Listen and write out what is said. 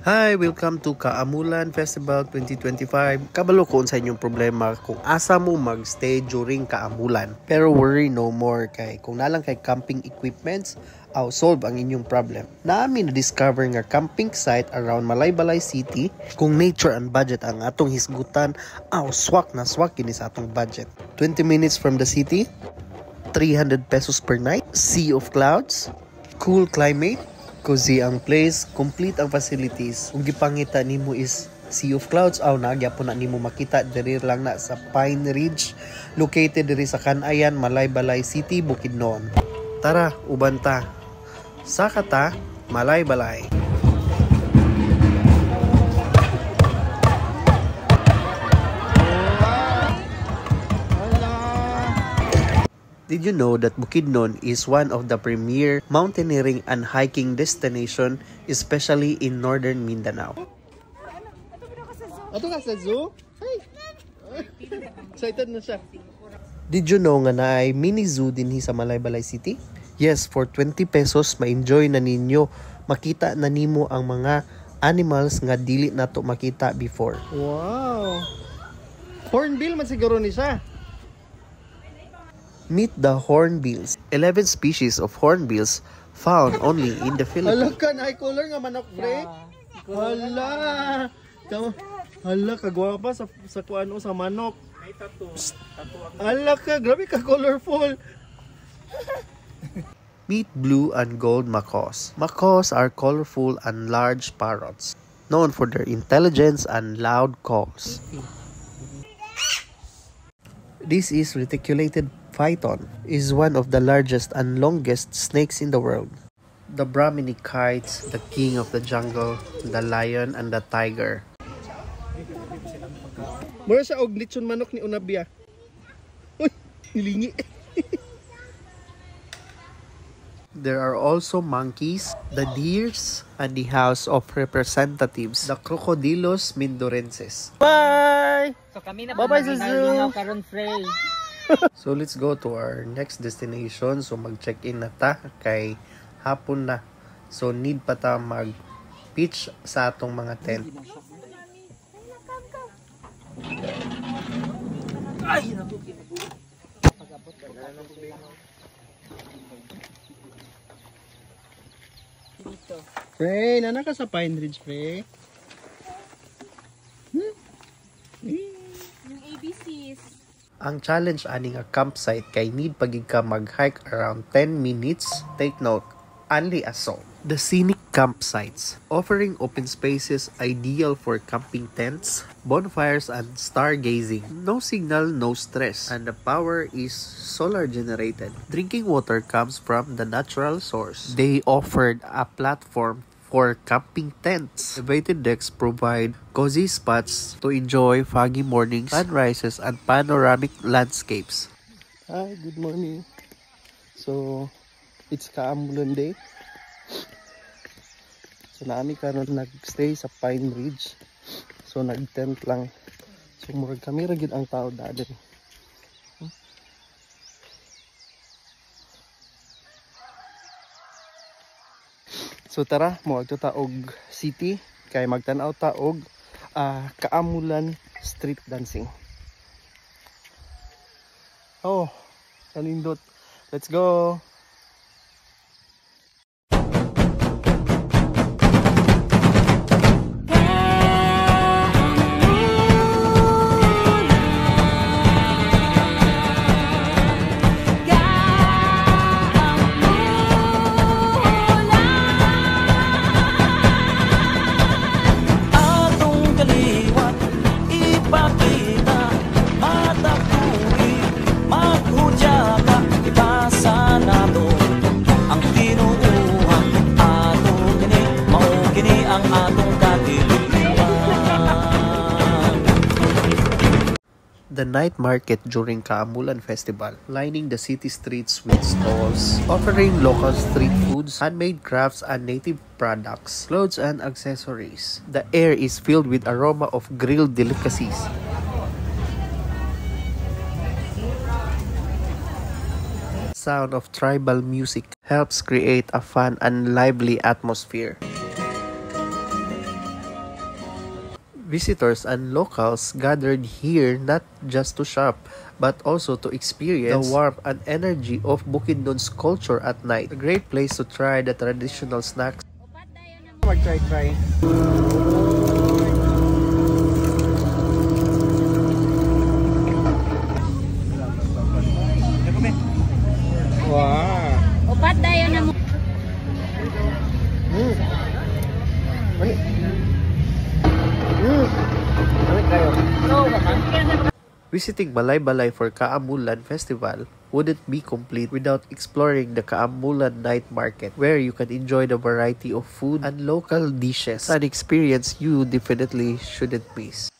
Hi! Welcome to Kaamulan Festival 2025. Kabalo ko sa inyong problema kung asa mo magstay during Kaamulan. Pero worry no more kay kung nalang kay camping equipments, solve ang inyong problem. Namin na-discover nga camping site around Malaybalay City. Kung nature and budget ang atong hisgutan, swak kini sa atong budget. 20 minutes from the city, 300 pesos per night, sea of clouds, cool climate, cozy ang place, complete ang facilities. Kung gipangita nimo is Sea of Clouds, nagya po na nimo makita diri lang na sa Pine Ridge, located diri sa Canayan, Malaybalay City, Bukidnon. Tara, uban ta. Sakata, Malaybalay. Did you know that Bukidnon is one of the premier mountaineering and hiking destination, especially in northern Mindanao? Ato ka sa zoo? Hey! Excited na siya. Did you know nga na ay mini zoo dinhi sa Malaybalay City? Yes, for 20 pesos ma-enjoy na ninyo. Makita na nimo ang mga animals nga dili nato makita before. Wow! Hornbill man siguro ni siya. Meet the hornbills. 11 species of hornbills found only in the Philippines. Hala ka, na color nga manok, pre. Hala. Hala, kagwapa sa kuano sa manok. May tattoo. Hala ka, grabe ka colorful. Meet blue and gold macaws. Macaws are colorful and large parrots, known for their intelligence and loud calls. This is reticulated python, is one of the largest and longest snakes in the world. The Brahminy kites, the king of the jungle, the lion and the tiger. Mura sa og lechon manok ni Unabia. Uy, nilingi. There are also monkeys, the deers, and the House of Representatives, the Crocodilos Mindorenses. Bye! So kami na bye-bye sa zoo! Karon Frey. So let's go to our next destination. So mag-check-in na ta kay hapon na. So need pa ta mag-pitch sa atong mga tent. Ay! Frey, nana ka sa Pine Ridge, Frey? Yung ABCs. Ang challenge ani nga campsite kay need pagig ka mag-hike around 10 minutes. Take note, only a song. The scenic campsites, offering open spaces ideal for camping tents, bonfires, and stargazing. No signal, no stress, and the power is solar generated. Drinking water comes from the natural source. They offered a platform for camping tents. Elevated decks provide cozy spots to enjoy foggy mornings, sunrises, and panoramic landscapes. Hi, good morning. So, it's Kaamulan Day. So, naami karon nagstay sa Pine Ridge. So, nag-tent lang. So, murag kami ragid ang tao dadin. So tara, moadto ta og city kay magtan-aw ta og Kaamulan street dancing. Oh, kanindot. Let's go. The night market during Kaamulan Festival, lining the city streets with stalls, offering local street foods, handmade crafts, and native products, clothes, and accessories. The air is filled with aroma of grilled delicacies. Sound of tribal music helps create a fun and lively atmosphere. Visitors and locals gathered here not just to shop, but also to experience the warmth and energy of Bukidnon's culture at night. A great place to try the traditional snacks. Mag-try. Wow. Upat dayo na mo. Visiting Balay-Balay for Kaamulan Festival wouldn't be complete without exploring the Kaamulan Night Market, where you can enjoy the variety of food and local dishes, an experience you definitely shouldn't miss.